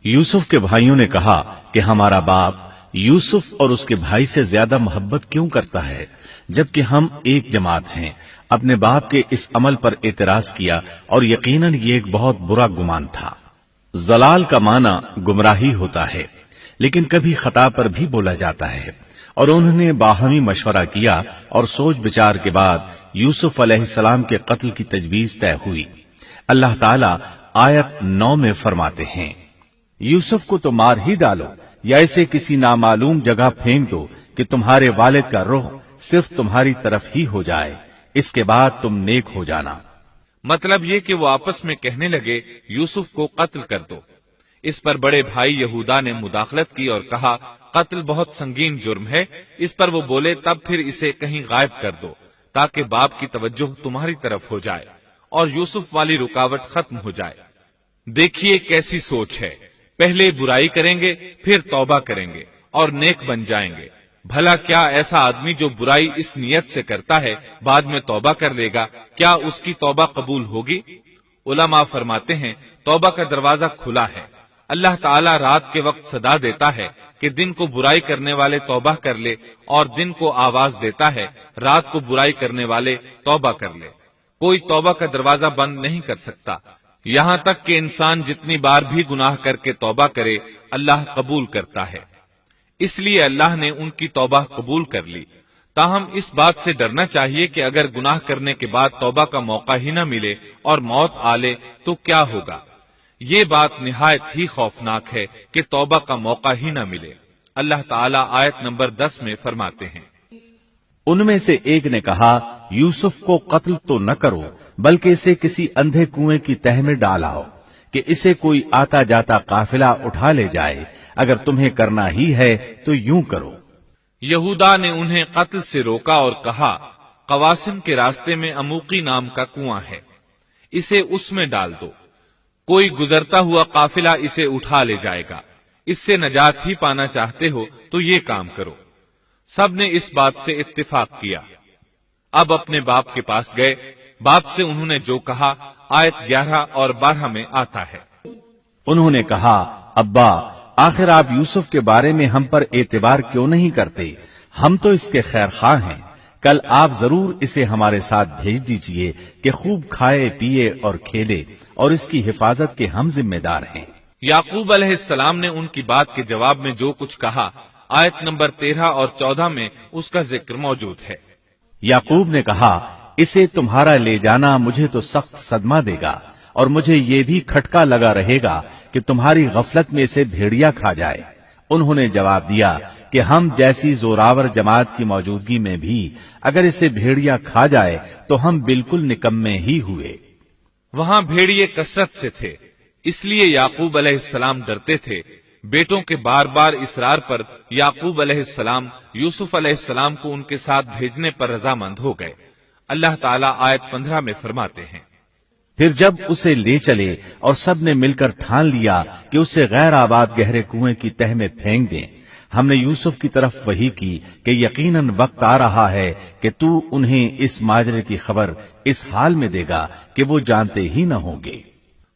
यूसुफ के भाइयों ने कहा कि हमारा बाप यूसुफ और उसके भाई से ज्यादा मोहब्बत क्यों करता है, जबकि हम एक जमात हैं। अपने बाप के इस अमल पर एतराज किया और यकीनन ये एक बहुत बुरा गुमान था। जलाल का माना गुमराही होता है, लेकिन कभी खता पर भी बोला जाता है। और उन्होंने बाहमी मशवरा किया और सोच विचार के बाद यूसुफ अलैहिस्सलाम के कत्ल की तजवीज तय हुई। अल्लाह ताला आयत 9 में फरमाते हैं, यूसुफ को तो मार ही डालो या इसे किसी नामालूम जगह फेंक दो कि तुम्हारे वालिद का रुख सिर्फ तुम्हारी तरफ ही हो जाए, इसके बाद तुम नेक हो जाना। मतलब ये कि वो आपस में कहने लगे यूसुफ को कत्ल कर दो। इस पर बड़े भाई यहूदा ने मुदाखलत की और कहा, कत्ल बहुत संगीन जुर्म है। इस पर वो बोले, तब फिर इसे कहीं गायब कर दो ताकि बाप की तवज्जो तुम्हारी तरफ हो जाए और यूसुफ वाली रुकावट खत्म हो जाए। देखिए कैसी सोच है, पहले बुराई करेंगे फिर तौबा करेंगे और नेक बन जाएंगे। भला क्या ऐसा आदमी जो बुराई इस नियत से करता है बाद में तौबा कर लेगा, क्या उसकी तौबा कबूल होगी? उलमा फरमाते हैं, तौबा का दरवाजा खुला है। अल्लाह ताला रात के वक्त सदा देता है कि दिन को बुराई करने वाले तौबा कर ले, और दिन को आवाज देता है रात को बुराई करने वाले तौबा कर ले। कोई तौबा का दरवाजा बंद नहीं कर सकता। यहाँ तक कि इंसान जितनी बार भी गुनाह करके तौबा करे, अल्लाह कबूल करता है। इसलिए अल्लाह ने उनकी तौबा कबूल कर ली। ताहम इस बात से डरना चाहिए कि अगर गुनाह करने के बाद तौबा का मौका ही न मिले और मौत आ ले तो क्या होगा। ये बात निहायत ही खौफनाक है कि तौबा का मौका ही न मिले। अल्लाह ताला आयत नंबर 10 में फरमाते हैं, उनमें से एक ने कहा, यूसुफ को कत्ल तो न करो, बल्कि इसे किसी अंधे कुएं की तह में डालाओ कि इसे कोई आता जाता काफिला उठा ले जाए। अगर तुम्हें करना ही है तो यूं करो। यहूदा ने उन्हें कत्ल से रोका और कहा, कवासिम के रास्ते में अमूकी नाम का कुआं है, इसे उसमें डाल दो। कोई गुजरता हुआ काफिला इसे उठा ले जाएगा। इससे नजात ही पाना चाहते हो तो ये काम करो। सब ने इस बात से इत्तिफाक किया। अब अपने बाप के पास गए। बाप से उन्होंने जो कहा आयत 11 और 12 में आता है, उन्होंने कहा, अब्बा, आखिर आप यूसुफ के बारे में हम पर एतबार क्यों नहीं करते? हम तो इसके खैर खां हैं। कल आप जरूर इसे हमारे साथ भेज दीजिए कि खूब खाए पिए और खेले, और इसकी हिफाजत के हम जिम्मेदार हैं। याकूब अलैहिस्सलाम ने उनकी बात के जवाब में जो कुछ कहा, आयत नंबर 13 और 14 में उसका जिक्र मौजूद है। याकूब ने कहा, इसे तुम्हारा ले जाना मुझे तो सख्त सदमा देगा, और मुझे ये भी खटका लगा रहेगा कि तुम्हारी गफलत में इसे भेड़िया खा जाए। उन्होंने जवाब दिया कि हम जैसी जोरावर जमात की मौजूदगी में भी अगर इसे भेड़िया खा जाए तो हम बिल्कुल निकम्मे ही हुए। वहां भेड़िए कसरत से थे, इसलिए याकूब अलैहिस्सलाम डरते थे। बेटों के बार बार इसरार पर याकूब अलैहिस्सलाम यूसुफ अलैहिस्सलाम को उनके साथ भेजने पर रजामंद हो गए। अल्लाह ताला आयत 15 में फरमाते हैं, फिर जब उसे ले चले और सब ने मिलकर ठान लिया कि उसे गैर आबाद गहरे कुएं की तह में फेंक दें, हमने यूसुफ की तरफ वही की कि यकीनन वक्त आ रहा है कि तू उन्हें इस माजरे की खबर इस हाल में देगा कि वो जानते ही न होंगे।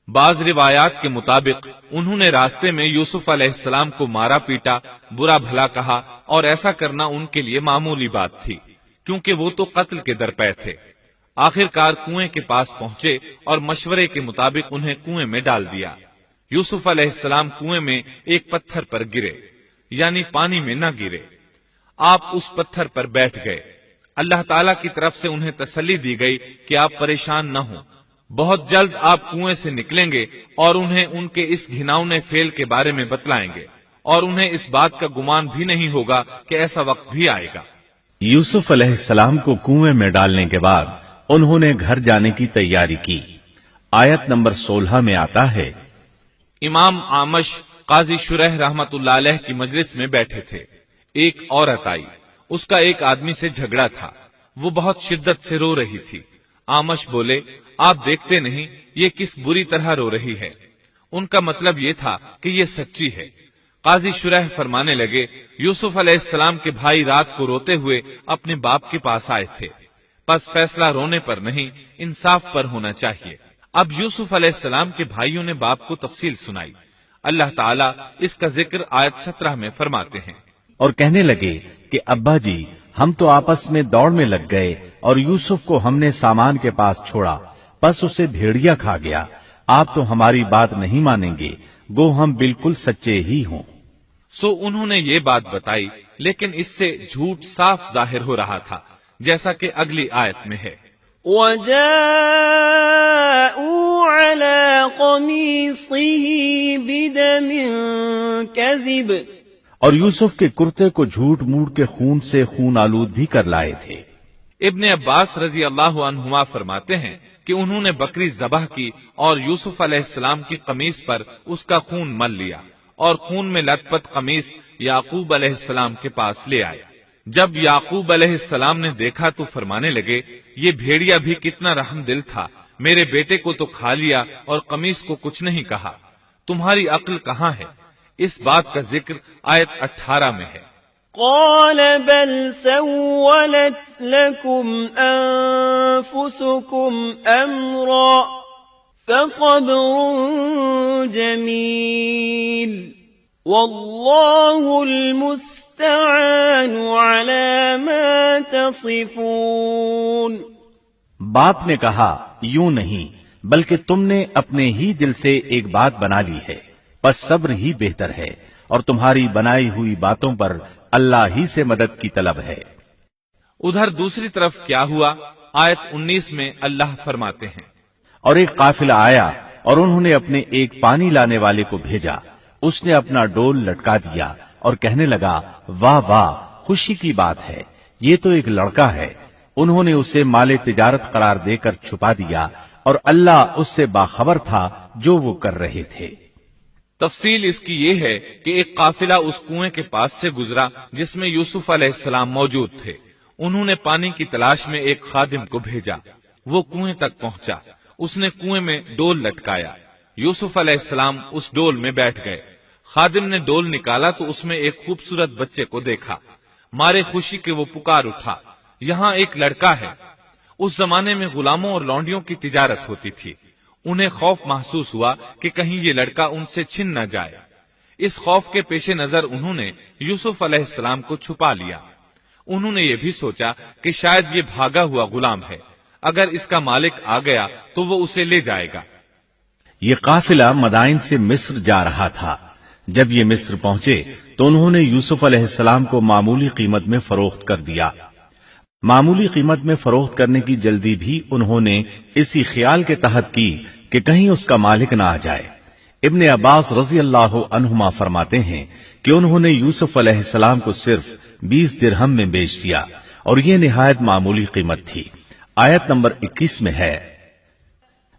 बाज रिवायात के मुताबिक उन्होंने रास्ते में यूसुफ अलैहिस्सलाम को मारा पीटा, बुरा भला कहा, और ऐसा करना उनके लिए मामूली बात थी क्योंकि वो तो कत्ल के दरपे थे। आखिरकार कुएं के पास पहुंचे और मशवरे के मुताबिक उन्हें कुएं में डाल दिया। यूसुफ अलैहिस्सलाम कुएं में एक पत्थर पर गिरे, यानी पानी में न गिरे। आप उस पत्थर पर बैठ गए। अल्लाह ताला की तरफ से उन्हें तसल्ली दी गई कि आप परेशान न हो, बहुत जल्द आप कुएं से निकलेंगे और उन्हें उनके इस घिनौने फेल के बारे में बतलाएंगे, और उन्हें इस बात का गुमान भी नहीं होगा कि ऐसा वक्त भी आएगा। यूसुफ अलैहिस्सलाम को कुएं में डालने के बाद उन्होंने घर जाने की तैयारी की। आयत नंबर 16 में आता है, इमाम आमश काजी शुरह रहमतुल्लाह अलैह की मजलिस में बैठे थे। एक औरत आई, उसका एक आदमी से झगड़ा था। वो बहुत शिद्दत से रो रही थी। आमश बोले, आप देखते नहीं ये किस बुरी तरह रो रही है। उनका मतलब ये था कि ये सच्ची है। काजी शुरह फरमाने लगे, यूसुफ अलैहिस्सलाम के भाई रात को रोते हुए अपने बाप के पास आए थे, बस फैसला रोने पर नहीं इंसाफ पर होना चाहिए। अब यूसुफ अलैहिस्सलाम के भाइयों ने बाप को तफसील सुनाई। اللہ تعالیٰ اس کا ذکر آیت 17 میں فرماتے ہیں، اور کہنے لگے کہ ابا جی ہم تو آپس میں دوڑ میں لگ گئے اور یوسف کو ہم نے سامان کے پاس چھوڑا، بس اسے بھیڑیا کھا گیا، آپ تو ہماری بات نہیں مانیں گے، گو ہم بالکل سچے ہی ہوں۔ سو انہوں نے یہ بات بتائی، لیکن اس سے جھوٹ صاف ظاہر ہو رہا تھا، جیسا کہ اگلی آیت میں ہے، وَجَاءُوا عَلَىٰ قَمِيصِهِ بِدَمٍ كَذِبٍ، اور یوسف کے کرتے کو جھوٹ موڑ کے خون سے خون آلود بھی کر لائے تھے۔ ابن عباس رضی اللہ عنہما فرماتے ہیں کہ انہوں نے بکری ذبح کی اور یوسف علیہ السلام کی قمیص پر اس کا خون مل لیا اور خون میں لت پت قمیص یعقوب علیہ السلام کے پاس لے آئے۔ جب یعقوب علیہ السلام نے دیکھا تو فرمانے لگے، یہ بھیڑیا بھی کتنا رحم دل تھا، میرے بیٹے کو تو کھا لیا اور قمیص کو کچھ نہیں کہا، تمہاری عقل کہاں ہے؟ اس بات کا ذکر آیت 18 میں ہے۔ قال بل سولت لكم أنفسكم أمرا فصبر جميل والله المستعان على ما تصفون۔ باپ نے کہا یوں نہیں بلکہ تم نے اپنے ہی دل سے ایک بات بنا لی ہے، بس صبر ہی بہتر ہے، اور تمہاری بنائی ہوئی باتوں پر اللہ ہی سے مدد کی طلب ہے۔ ادھر دوسری طرف کیا ہوا؟ آیت 19 میں اللہ فرماتے ہیں، اور ایک قافلہ آیا اور انہوں نے اپنے ایک پانی لانے والے کو بھیجا، اس نے اپنا ڈول لٹکا دیا اور کہنے لگا، واہ واہ، خوشی کی بات ہے، یہ تو ایک لڑکا ہے۔ انہوں نے اسے مال تجارت قرار دے کر چھپا دیا، اور اللہ اس سے باخبر تھا جو وہ کر رہے تھے۔ تفصیل اس کی یہ ہے کہ ایک قافلہ اس کنویں کے پاس سے گزرا جس میں یوسف علیہ السلام موجود تھے۔ انہوں نے پانی کی تلاش میں ایک خادم کو بھیجا، وہ کنویں تک پہنچا، اس نے کنویں میں ڈول لٹکایا، یوسف علیہ السلام اس ڈول میں بیٹھ گئے۔ خادم نے ڈول نکالا تو اس میں ایک خوبصورت بچے کو دیکھا، مارے خوشی کے وہ پکار اٹھا، یہاں ایک لڑکا ہے۔ اس زمانے میں غلاموں اور لونڈیوں کی تجارت ہوتی تھی، انہیں خوف محسوس ہوا کہ کہیں یہ لڑکا ان سے چھن نہ جائے۔ اس خوف کے پیش نظر انہوں نے یوسف علیہ السلام کو چھپا لیا۔ انہوں نے یہ بھی سوچا کہ شاید یہ بھاگا ہوا غلام ہے، اگر اس کا مالک آ گیا تو وہ اسے لے جائے گا۔ یہ قافلہ مدائن سے مصر جا رہا تھا۔ جب یہ مصر پہنچے تو انہوں نے یوسف علیہ السلام کو معمولی قیمت میں فروخت کر دیا۔ معمولی قیمت میں فروخت کرنے کی جلدی بھی انہوں نے اسی خیال کے تحت کی کہ کہیں اس کا مالک نہ آ جائے۔ ابن عباس رضی اللہ عنہما فرماتے ہیں کہ انہوں نے یوسف علیہ السلام کو صرف 20 درہم میں بیچ دیا، اور یہ نہایت معمولی قیمت تھی۔ آیت نمبر 21 میں ہے،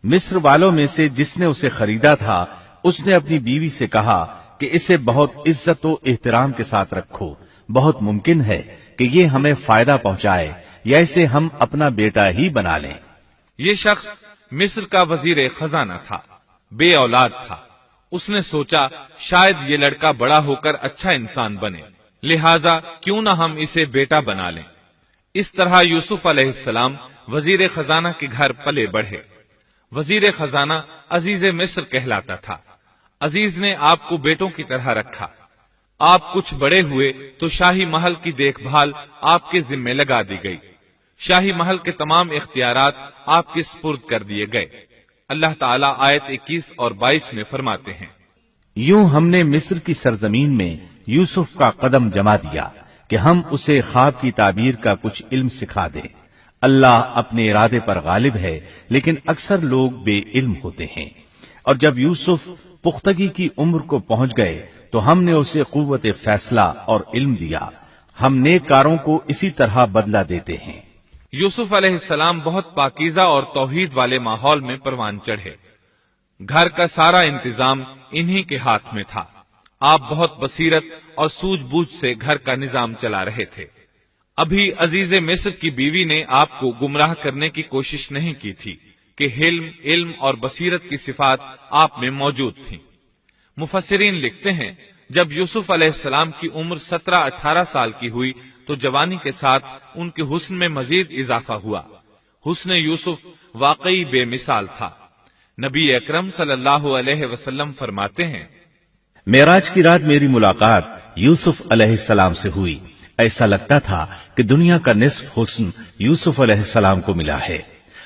مصر والوں میں سے جس نے اسے خریدا تھا اس نے اپنی بیوی سے کہا کہ اسے بہت عزت و احترام کے ساتھ رکھو، بہت ممکن ہے کہ یہ ہمیں فائدہ پہنچائے یا اسے ہم اپنا بیٹا ہی بنا لیں۔ یہ شخص مصر کا وزیر خزانہ تھا، بے اولاد تھا۔ اس نے سوچا شاید یہ لڑکا بڑا ہو کر اچھا انسان بنے، لہٰذا کیوں نہ ہم اسے بیٹا بنا لیں۔ اس طرح یوسف علیہ السلام وزیر خزانہ کے گھر پلے بڑھے۔ وزیر خزانہ عزیز مصر کہلاتا تھا۔ عزیز نے آپ کو بیٹوں کی طرح رکھا۔ آپ کچھ بڑے ہوئے تو شاہی محل کی دیکھ بھال آپ کے ذمے لگا دی گئی، شاہی محل کے تمام اختیارات آپ کے سپرد کر دیے گئے۔ اللہ تعالیٰ آیت 21 اور 22 میں فرماتے ہیں، یوں ہم نے مصر کی سرزمین میں یوسف کا قدم جما دیا کہ ہم اسے خواب کی تعبیر کا کچھ علم سکھا دیں۔ اللہ اپنے ارادے پر غالب ہے، لیکن اکثر لوگ بے علم ہوتے ہیں۔ اور جب یوسف پختگی کی عمر کو پہنچ گئے تو ہم نے اسے قوت فیصلہ اور علم دیا۔ ہم نیک کاروں کو اسی طرح بدلہ دیتے ہیں۔ یوسف علیہ السلام بہت پاکیزہ اور توحید والے ماحول میں پروان چڑھے۔ گھر کا سارا انتظام انہی کے ہاتھ میں تھا۔ آپ بہت بصیرت اور سوجھ بوجھ سے گھر کا نظام چلا رہے تھے۔ ابھی عزیز مصر کی بیوی نے آپ کو گمراہ کرنے کی کوشش نہیں کی تھی کہ حلم، علم اور بصیرت کی صفات آپ میں موجود تھیں۔ مفسرین لکھتے ہیں جب یوسف علیہ السلام کی عمر 17-18 سال کی ہوئی تو جوانی کے ساتھ ان کے حسن میں مزید اضافہ ہوا۔ حسن یوسف واقعی بے مثال تھا۔ نبی اکرم صلی اللہ علیہ وسلم فرماتے ہیں، मेराज की रात मेरी मुलाकात यूसुफ अलैहिस्सलाम से हुई। ऐसा लगता था कि दुनिया का निस्फ हुस्न यूसुफ अलैहिस्सलाम को मिला है।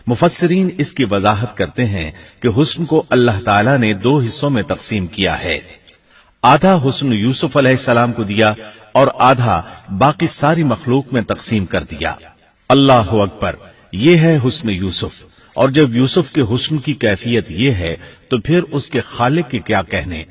मुफस्सिरीन इसकी वजाहत करते हैं कि हुस्न को अल्लाह ताला ने दो हिस्सों में तकसीम किया है। आधा हुस्न यूसुफ अलैहिस्सलाम को दिया और आधा बाकी सारी मखलूक में तकसीम कर दिया। अल्लाह अकबर, ये है हुस्न यूसुफ। और जब यूसुफ के हुस्न की कैफियत ये है तो फिर उसके खालिक के क्या कहने।